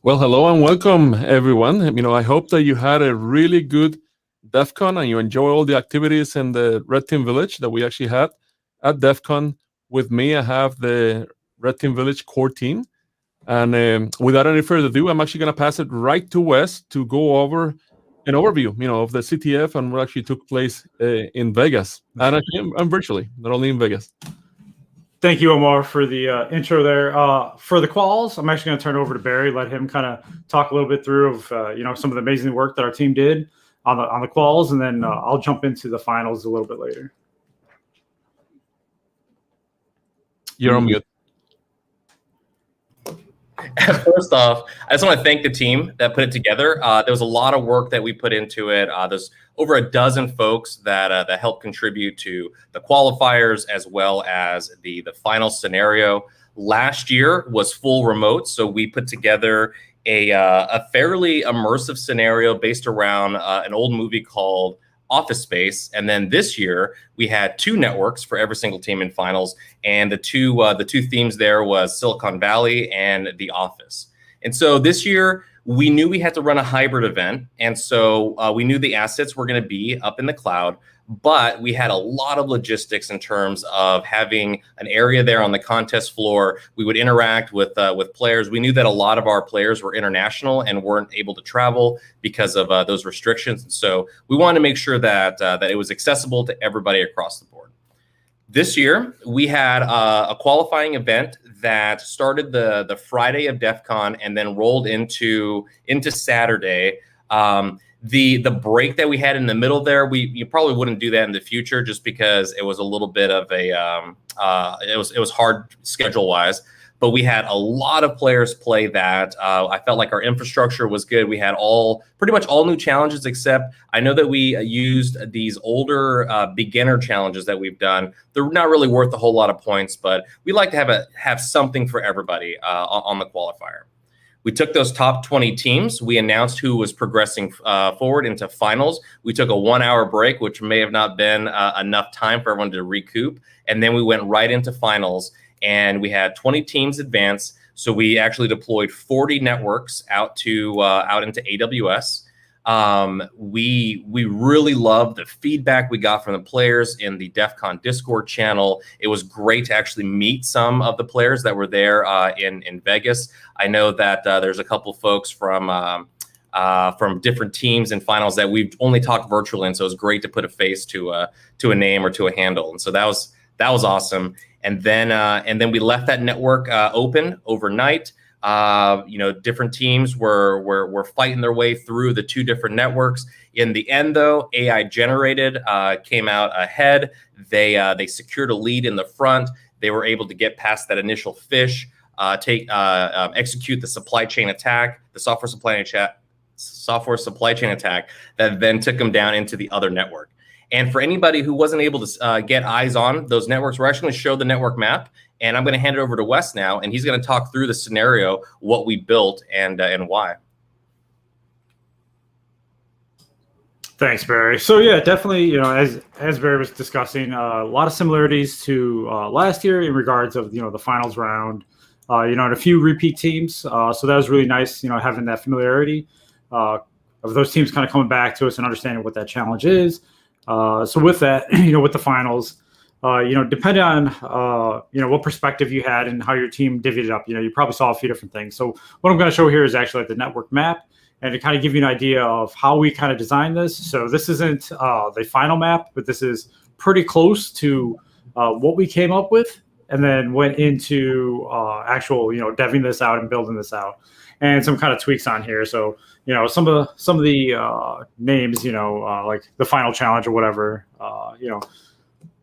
Well, hello and welcome, everyone. I hope that you had a really good DEF CON and you enjoy all the activities in the Red Team Village that we actually had at DEF CON. With me, I have the Red Team Village core team. And without any further ado, I'm actually going to pass it right to Wes to go over an overview, of the CTF and what actually took place in Vegas. And actually, I'm virtually, not only in Vegas. Thank you, Omar, for the intro there. For the quals, I'm actually going to turn it over to Barry, let him kind of talk a little bit through of some of the amazing work that our team did on the quals, and then I'll jump into the finals a little bit later. You're on mute. First off, I just want to thank the team that put it together. There was a lot of work that we put into it. There's over a dozen folks that helped contribute to the qualifiers as well as the final scenario. Last year was full remote, so we put together a fairly immersive scenario based around an old movie called Office Space. And then this year we had 2 networks for every single team in finals, and the two themes there was Silicon Valley and The Office. And so this year we knew we had to run a hybrid event, and so we knew the assets were going to be up in the cloud, but we had a lot of logistics in terms of having an area there on the contest floor. We would interact with players. We knew that a lot of our players were international and weren't able to travel because of those restrictions. And so we wanted to make sure that it was accessible to everybody across the board. This year, we had a qualifying event that started the Friday of DEF CON and then rolled into Saturday. The break that we had in the middle there, you probably wouldn't do that in the future just because it was a little bit of a it was hard schedule wise. But we had a lot of players play that. I felt like our infrastructure was good. We had pretty much all new challenges, except I know that we used these older beginner challenges that we've done. They're not really worth a whole lot of points, but we like to have something for everybody on the qualifier. We took those top 20 teams. We announced who was progressing forward into finals. We took a 1-hour break, which may have not been enough time for everyone to recoup. And then we went right into finals, and we had 20 teams advance. So we actually deployed 40 networks out into AWS. We really loved the feedback we got from the players in the DEF CON Discord channel. It was great to actually meet some of the players that were there in Vegas. I know that there's a couple folks from different teams and finals that we've only talked virtually, and so it was great to put a face to a name or to a handle. And so that was awesome. And then we left that network open overnight. Different teams were fighting their way through the 2 different networks. In the end, though, AI generated came out ahead. They secured a lead in the front. They were able to get past that initial fish, execute the supply chain attack, the software supply chain attack that then took them down into the other network. And for anybody who wasn't able to get eyes on those networks, we're actually going to show the network map. And I'm going to hand it over to Wes now, and he's going to talk through the scenario, what we built, and why. Thanks, Barry. So yeah, definitely, as Barry was discussing, a lot of similarities to last year in regards of the finals round, and a few repeat teams. So that was really nice, having that familiarity of those teams kind of coming back to us and understanding what that challenge is. So with that, with the finals, depending on, what perspective you had and how your team divvied it up, you probably saw a few different things. So what I'm going to show here is actually like the network map, and to kind of give you an idea of how we kind of designed this. So this isn't the final map, but this is pretty close to what we came up with, and then went into actual, devving this out and building this out, and some kind of tweaks on here. So, some of the names, like the final challenge or whatever,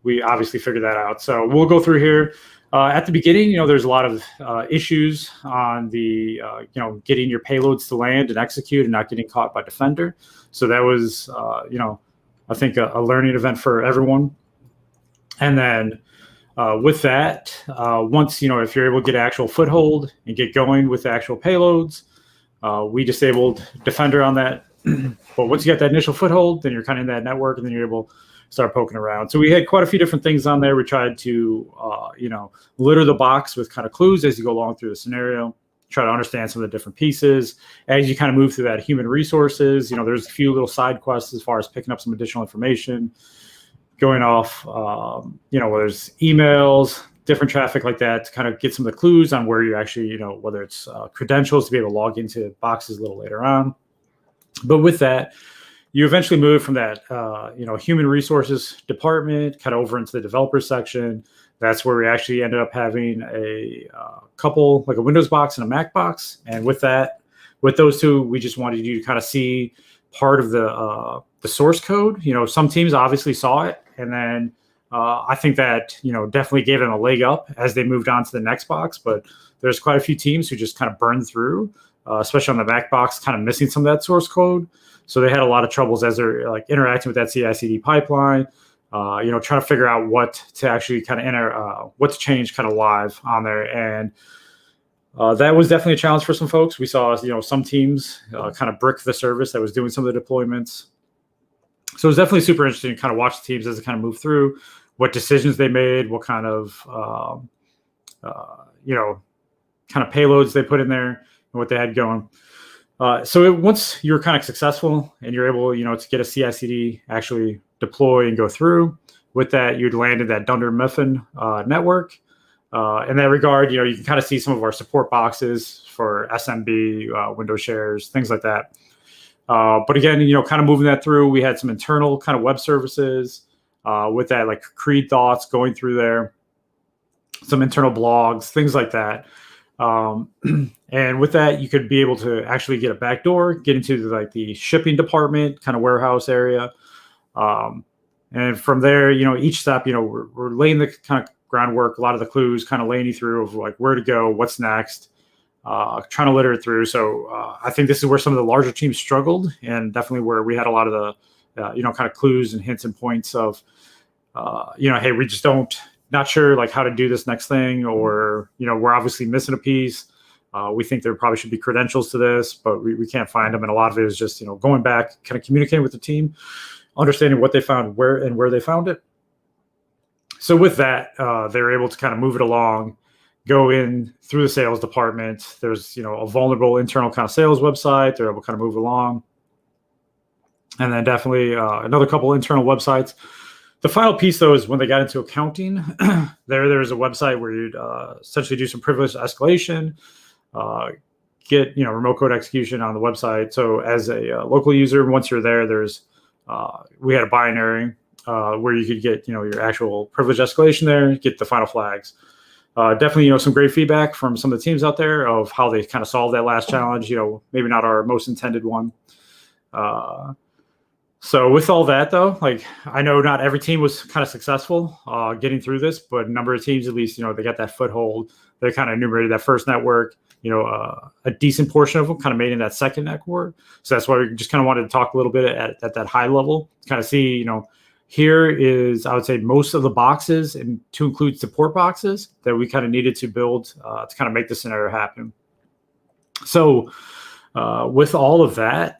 we obviously figured that out. So we'll go through here. At the beginning, there's a lot of issues on the, getting your payloads to land and execute and not getting caught by Defender. So that was, I think a learning event for everyone. And then with that, once, if you're able to get actual foothold and get going with the actual payloads, we disabled Defender on that. But once you get that initial foothold, then you're kind of in that network, and then you're able to start poking around. So we had quite a few different things on there. We tried to, litter the box with kind of clues as you go along through the scenario. try to understand some of the different pieces. As you kind of move through that human resources, there's a few little side quests as far as picking up some additional information, going off, whether it's emails, different traffic like that, to kind of get some of the clues on where you actually, whether it's credentials to be able to log into boxes a little later on. But with that, you eventually move from that, human resources department kind of over into the developer section. That's where we actually ended up having a couple, like a Windows box and a Mac box. And with those two, we just wanted you to kind of see part of the source code. Some teams obviously saw it, and then I think that definitely gave them a leg up as they moved on to the next box. But there's quite a few teams who just kind of burned through, especially on the Mac box, kind of missing some of that source code. So they had a lot of troubles as they're like interacting with that CI/CD pipeline. Trying to figure out what to actually kind of what to change kind of live on there. And that was definitely a challenge for some folks. We saw, some teams kind of brick the service that was doing some of the deployments. So it was definitely super interesting to kind of watch the teams as they kind of move through, what decisions they made, what kind of, kind of payloads they put in there and what they had going. So once you're kind of successful and you're able, to get a CI/CD actually deploy and go through, with that, you'd land in that Dunder Mifflin network. In that regard, you can kind of see some of our support boxes for SMB, Windows shares, things like that. But again, kind of moving that through, we had some internal kind of web services with that, like Creed thoughts going through there, some internal blogs, things like that. And with that, you could be able to actually get a backdoor, get into the shipping department, kind of warehouse area. And from there, each step, we're laying the kind of groundwork, a lot of the clues, kind of laying you through of like where to go, what's next, trying to litter it through. So I think this is where some of the larger teams struggled, and definitely where we had a lot of the, kind of clues and hints and points of, hey, we just not sure like how to do this next thing, or, we're obviously missing a piece. We think there probably should be credentials to this, but we can't find them. And a lot of it is just, going back, kind of communicating with the team, understanding what they found, where they found it. So with that, they were able to kind of move it along, go in through the sales department. There's, a vulnerable internal kind of sales website. They're able to kind of move along. And then definitely another couple internal websites. The final piece, though, is when they got into accounting. There's a website where you'd essentially do some privilege escalation, get remote code execution on the website. So as a local user, once you're there, we had a binary where you could get your actual privilege escalation there, get the final flags. Definitely some great feedback from some of the teams out there of how they kind of solved that last challenge. Maybe not our most intended one. So with all that, though, like I know not every team was kind of successful getting through this, but a number of teams, at least, they got that foothold. They kind of enumerated that first network. A decent portion of them kind of made in that second network. So that's why we just kind of wanted to talk a little bit at that high level, kind of see, here is, I would say, most of the boxes, and to include support boxes, that we kind of needed to build to kind of make this scenario happen. So with all of that,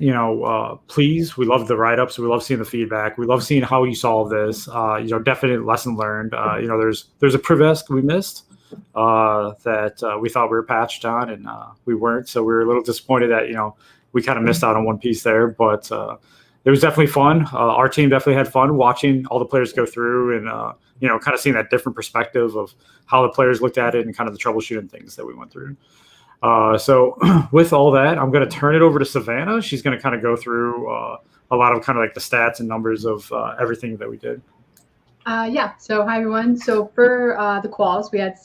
please, we love the write-ups. We love seeing the feedback. We love seeing how you solve this. Definite lesson learned. There's a priv-esc we missed that we thought we were patched on, and we weren't. So we were a little disappointed that, we kind of missed out on one piece there. But it was definitely fun. Our team definitely had fun watching all the players go through and, kind of seeing that different perspective of how the players looked at it and kind of the troubleshooting things that we went through. So with all that, I'm going to turn it over to Savannah. She's going to kind of go through a lot of kind of like the stats and numbers of everything that we did. So hi everyone. So for the quals, we had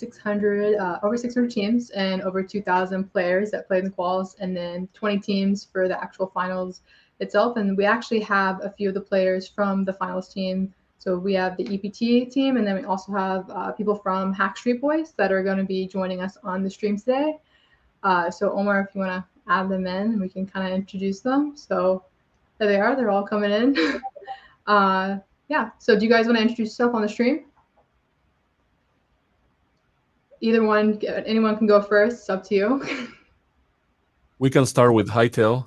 over 600 teams and over 2,000 players that played in the quals, and then 20 teams for the actual finals itself. And we actually have a few of the players from the finals team. So we have the EPT team, and then we also have people from Hack Street Boys that are going to be joining us on the stream today. So Omar, if you want to add them in, we can kind of introduce them. So there they are. They're all coming in. So do you guys want to introduce yourself on the stream? Anyone can go first. It's up to you. We can start with Hightail.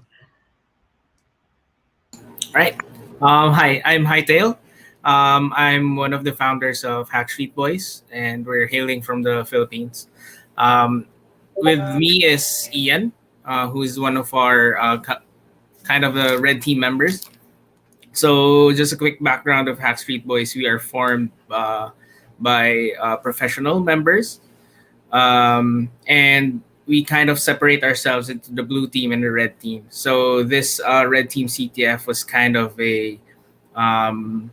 All right. Hi, I'm Hightail. I'm one of the founders of Hack Street Boys, and we're hailing from the Philippines. with me is Ian, who is one of our kind of the red team members. So just a quick background of Hack Street Boys. We are formed by professional members, and we kind of separate ourselves into the blue team and the red team. So this red team CTF was um,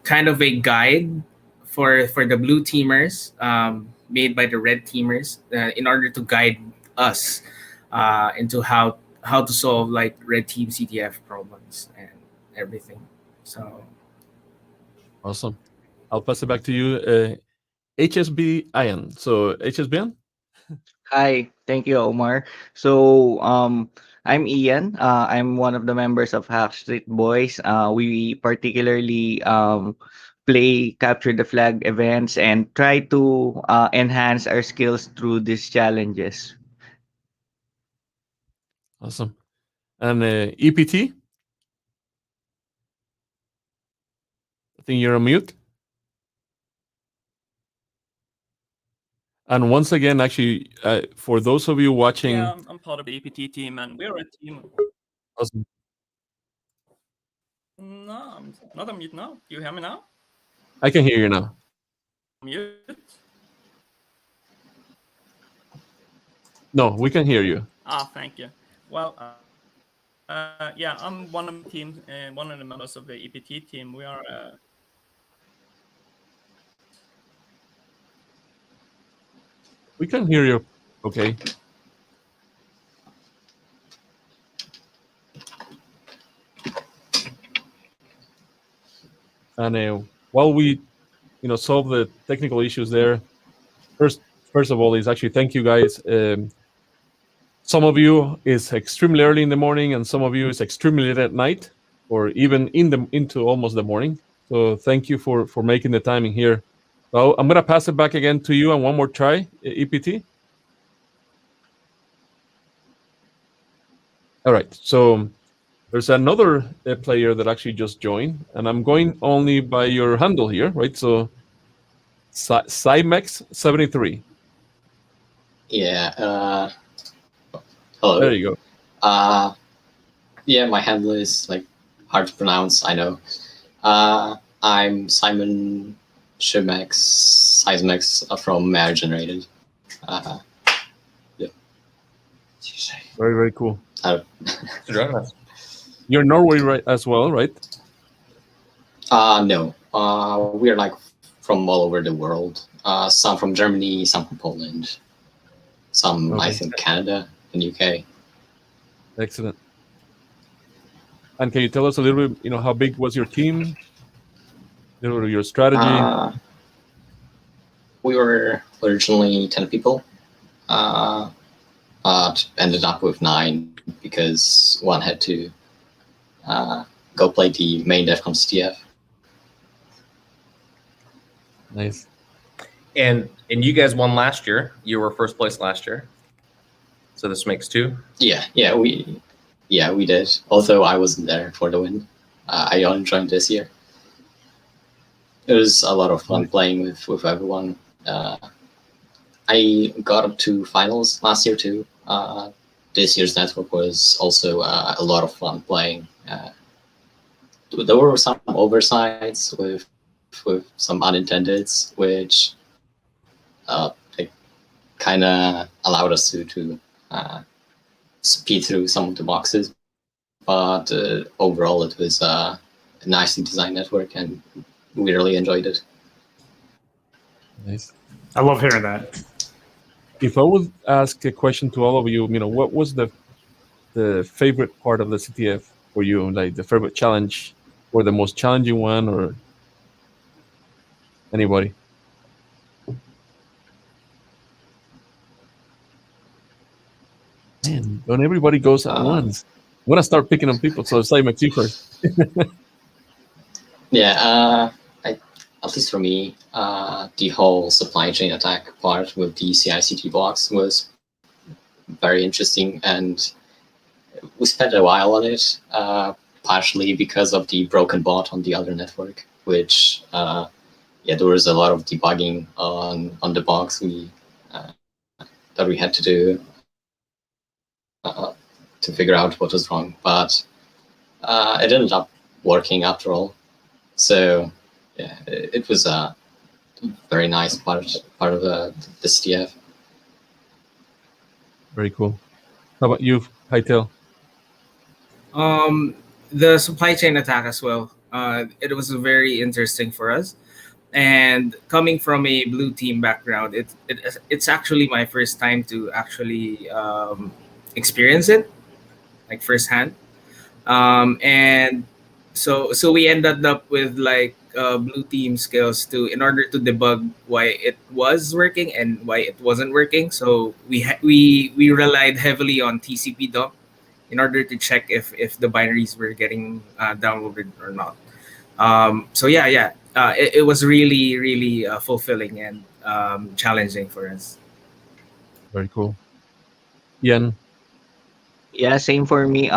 kind of a guide for the blue teamers, made by the red teamers, in order to guide us into how to solve like red team CTF problems and everything. So Awesome. I'll pass it back to you, HSB Ian. So HSB Ian? Hi, thank you, Omar. So, I'm Ian. I'm one of the members of Hack Street Boys. We particularly play capture the flag events and try to enhance our skills through these challenges. Awesome. And EPT? I think you're on mute. And once again, actually, for those of you watching, Yeah, I'm part of the EPT team, and we're a team. awesome. No, I'm not on mute now. Do you hear me now? I can hear you now. Mute? No, we can hear you. Thank you. Well, yeah, I'm one of the teams, one of the members of the EPT team. We are. We can hear you. Okay. And while we, solve the technical issues there, first of all, is actually thank you guys. Some of you is extremely early in the morning, and some of you is extremely late at night, or even into almost the morning. So thank you for making the timing here. So I'm gonna pass it back again to you, and one more try, EPT. All right. So there's another player that actually just joined, and I'm going only by your handle here, right? So Cymex73. Yeah. Hello. There you go. Yeah, my handle is like hard to pronounce. I know. I'm Simon Simex from Marriage Generated. Yeah. Very, very cool. Joining us. You're Norway, right, as well, right? No. We're like from all over the world. Some from Germany, some from Poland, some Okay. I think Canada and UK. Excellent. And can you tell us a little bit, how big was your team? A little bit of your strategy. We were originally 10 people, but ended up with 9 because one had to go play the main DEF CON CTF. Nice. And you guys won last year. You were first place last year. So this makes 2. Yeah, we did. Although I wasn't there for the win. I only joined this year. It was a lot of fun playing with everyone. I got up to finals last year too. This year's network was also a lot of fun playing. There were some oversights with some unintendeds, which kind of allowed us to speed through some of the boxes. But overall, it was a nicely designed network, and we really enjoyed it. Nice. I love hearing that. If I would ask a question to all of you, what was the favorite part of the CTF for you? Like the favorite challenge, or the most challenging one, or anybody? Man, don't everybody goes at once. I'm gonna start picking on people. So Cymex, you first. Yeah, at least for me, the whole supply chain attack part with the CI/CD blocks was very interesting, and we spent a while on it, partially because of the broken bot on the other network, which there was a lot of debugging on the box. We that we had to do to figure out what was wrong, but it ended up working after all. So yeah, it was a very nice part of the CTF. Very cool. How about you, Hightail? The supply chain attack as well. It was very interesting for us. And coming from a blue team background, it's actually my first time to actually experience it, like firsthand. And so we ended up with like blue team skills to in order to debug why it was working and why it wasn't working. So we relied heavily on TCP dump in order to check if the binaries were getting downloaded or not. So yeah, it was really fulfilling and challenging for us. Very cool. Ian? Yeah, same for me.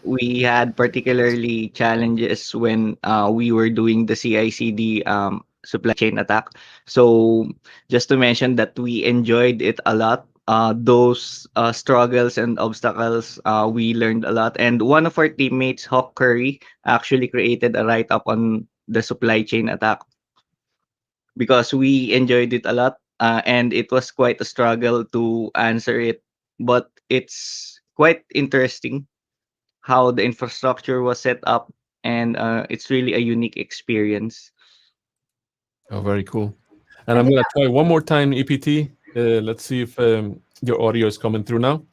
We had particularly challenges when we were doing the CI/CD supply chain attack. So just to mention that we enjoyed it a lot. Those struggles and obstacles, we learned a lot. And one of our teammates, Hawk Curry, actually created a write-up on the supply chain attack because we enjoyed it a lot, and it was quite a struggle to answer it, but it's quite interesting how the infrastructure was set up, and it's really a unique experience. Oh, very cool. And I'm going to try one more time, EPT. Let's see if your audio is coming through now.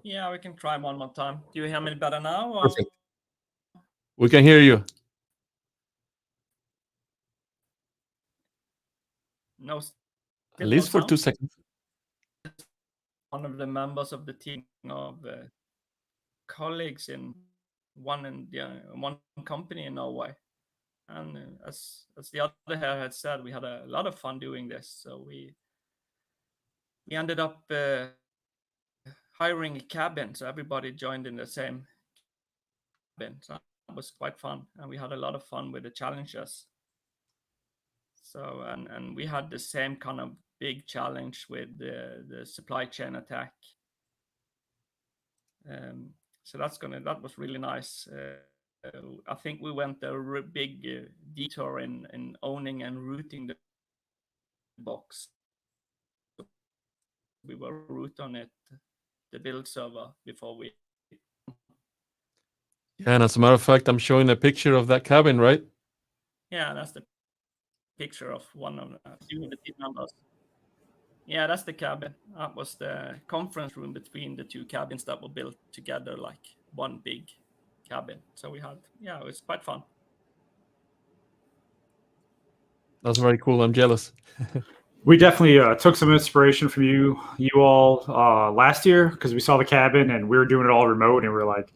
Yeah, we can try one more time. Do you hear me better now? Or? Perfect. We can hear you. No. At least for 2 seconds. One of the members of the team of colleagues in one company in Norway, and as the other here had said, we had a lot of fun doing this. So we ended up hiring a cabin, so everybody joined in the same cabin. So it was quite fun, and we had a lot of fun with the challenges. So and we had the same kind of big challenge with the supply chain attack. So that was really nice. I think we went a big detour in owning and routing the box. We were root on it, the build server, before we. Yeah, and as a matter of fact, I'm showing a picture of that cabin, right? Yeah, that's the picture of one of the team members. Yeah, that's the cabin. That was the conference room between the two cabins that were built together like one big cabin. So we had, it was quite fun. That's very cool. I'm jealous. We definitely took some inspiration from you all last year, because we saw the cabin and we were doing it all remote, and we were like,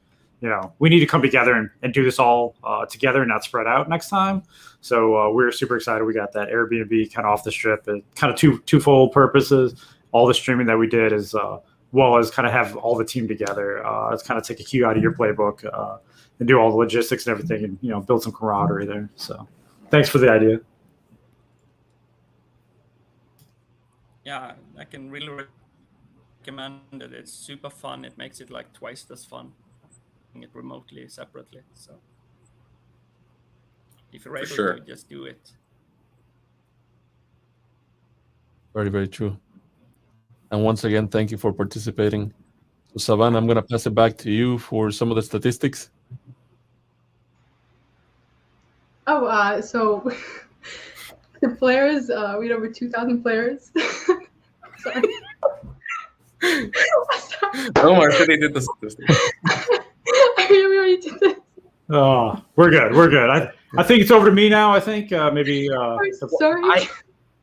we need to come together and do this all together and not spread out next time. So we were super excited. We got that Airbnb kind of off the strip. It kind of twofold purposes. All the streaming that we did, as well as kind of have all the team together. It's kind of take a cue out of your playbook and do all the logistics and everything, and build some camaraderie there. So thanks for the idea. Yeah, I can really recommend it. It's super fun. It makes it like twice as fun it remotely, separately. So if you're able to, just do it. Very, very true. And once again, thank you for participating. So Savan, I'm going to pass it back to you for some of the statistics. Oh, so the players, we had over 2,000 players. Sorry. Omar said he did the statistics. We already did this. Oh, we're good. I think it's over to me now. I think maybe. Sorry.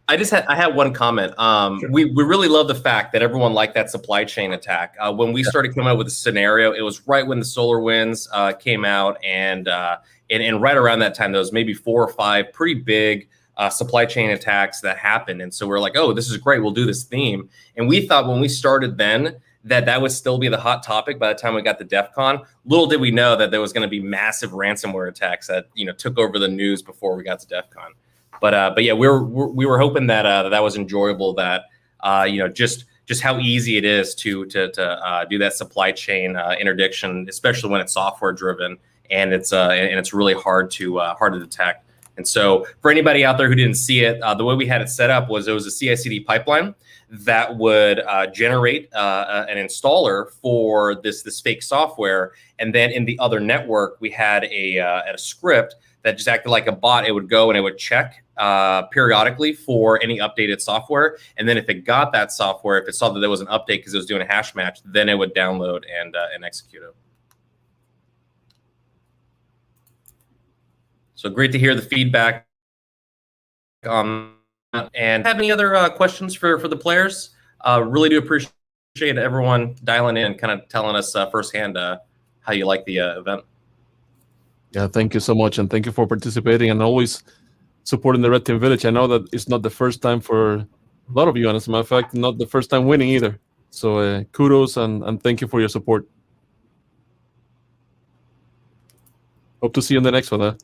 I had one comment. Sure. We really love the fact that everyone liked that supply chain attack. When we started coming out with a scenario, it was right when the SolarWinds came out, and right around that time, there was maybe 4 or 5 pretty big supply chain attacks that happened. And so we're like, oh, this is great. We'll do this theme. And we thought when we started then that would still be the hot topic by the time we got to DEF CON. Little did we know that there was going to be massive ransomware attacks that took over the news before we got to DEF CON. But yeah, we were hoping that that was enjoyable. That just how easy it is to do that supply chain interdiction, especially when it's software driven and it's really hard to detect. And so for anybody out there who didn't see it, the way we had it set up was it was a CI/CD pipeline that would generate an installer for this fake software, and then in the other network we had a script that just acted like a bot. It would go and it would check periodically for any updated software, and then if it got that software, if it saw that there was an update because it was doing a hash match, then it would download and execute it. So great to hear the feedback on that. And have any other questions for the players? Really do appreciate everyone dialing in and kind of telling us firsthand how you like the event. Yeah, thank you so much, and thank you for participating and always supporting the Red Team Village. I know that it's not the first time for a lot of you, and as a matter of fact, not the first time winning either. So kudos and thank you for your support. Hope to see you in the next one.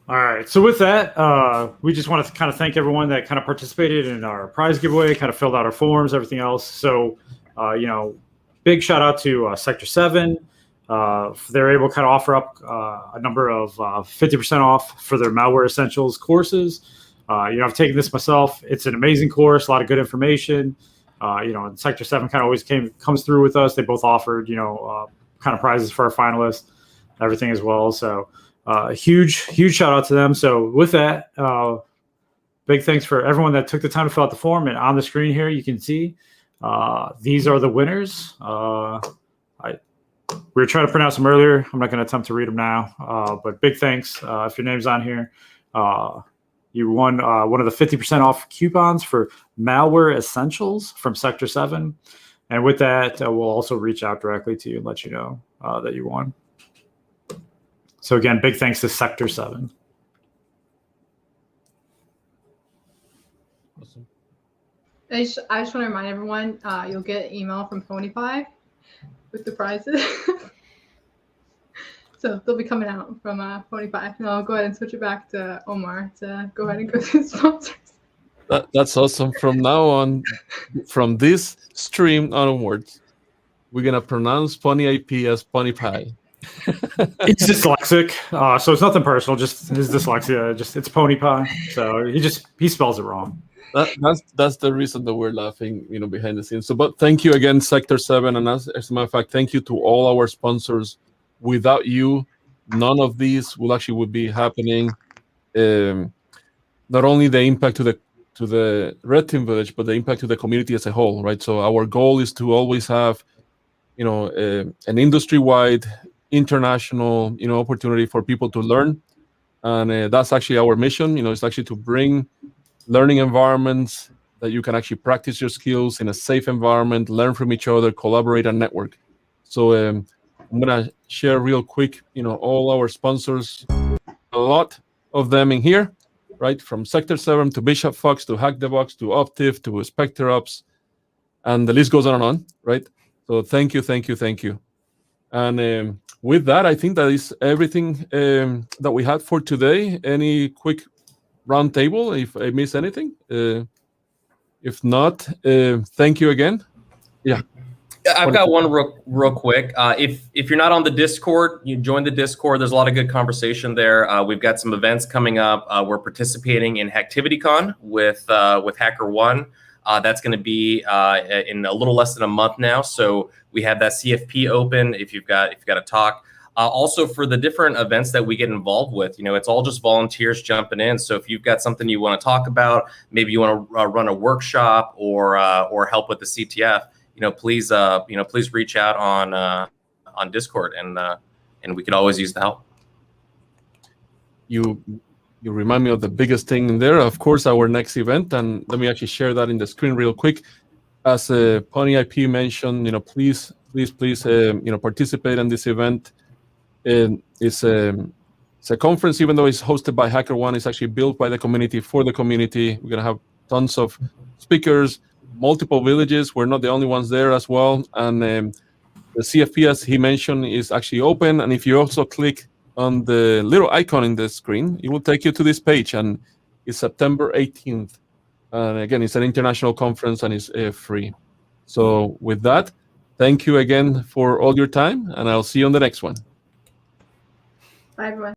All right. So with that, we just want to kind of thank everyone that kind of participated in our prize giveaway, kind of filled out our forms, everything else. So, big shout out to Sector 7. They're able to kind of offer up a number of 50% off for their Malware Essentials courses. I've taken this myself. It's an amazing course, a lot of good information. And Sector 7 kind of always comes through with us. They both offered, kind of prizes for our finalists, everything as well. So, huge shout out to them. So with that, big thanks for everyone that took the time to fill out the form. And on the screen here, you can see these are the winners. We were trying to pronounce them earlier. I'm not going to attempt to read them now, but big thanks if your name's on here. You won one of the 50% off coupons for Malware Essentials from Sector 7. And with that, we'll also reach out directly to you and let you know that you won. So again, big thanks to Sector 7. Awesome. I just want to remind everyone, you'll get an email from Ponypie with the prizes. So they'll be coming out from Ponypie. And I'll go ahead and switch it back to Omar to go ahead and go through the sponsors. That's awesome. From now on, from this stream onwards, we're going to pronounce Pony IP as Pony Pie. He's dyslexic, so it's nothing personal. Just his dyslexia. It's Pony Pie. So he spells it wrong. That's the reason that we're laughing, behind the scenes. So, but thank you again, Sector 7, and as a matter of fact, thank you to all our sponsors. Without you, none of these would be happening. Not only the impact to the Red Team Village, but the impact to the community as a whole, right? So our goal is to always have, an industry-wide, international, opportunity for people to learn, and that's actually our mission. It's actually to bring learning environments that you can actually practice your skills in a safe environment, learn from each other, collaborate, and network. So I'm gonna share real quick, all our sponsors, a lot of them in here, right? From Sector 7 to Bishop Fox to Hack the Box to Optiv to Spectre Ops, and the list goes on and on, right? So thank you. And with that, I think that is everything that we had for today. Any quick round table if I miss anything? If not, thank you again. Yeah. I've got one real quick. If you're not on the Discord, you join the Discord. There's a lot of good conversation there. We've got some events coming up. We're participating in HacktivityCon with HackerOne. That's going to be in a little less than a month now. So we have that CFP open if you've got a talk. Also for the different events that we get involved with, it's all just volunteers jumping in. So if you've got something you want to talk about, maybe you want to run a workshop or help with the CTF, please reach out on Discord and we could always use the help. You remind me of the biggest thing in there, of course, our next event, and let me actually share that in the screen real quick. As Pony IP mentioned, please, participate in this event. It's a conference, even though it's hosted by HackerOne, it's actually built by the community for the community. We're gonna have tons of speakers, multiple villages. We're not the only ones there as well, and The CFP, as he mentioned, is actually open. And if you also click on the little icon in the screen, it will take you to this page. And it's September 18th. And again, it's an international conference and it's free. So with that, thank you again for all your time. And I'll see you on the next one. Bye, everyone.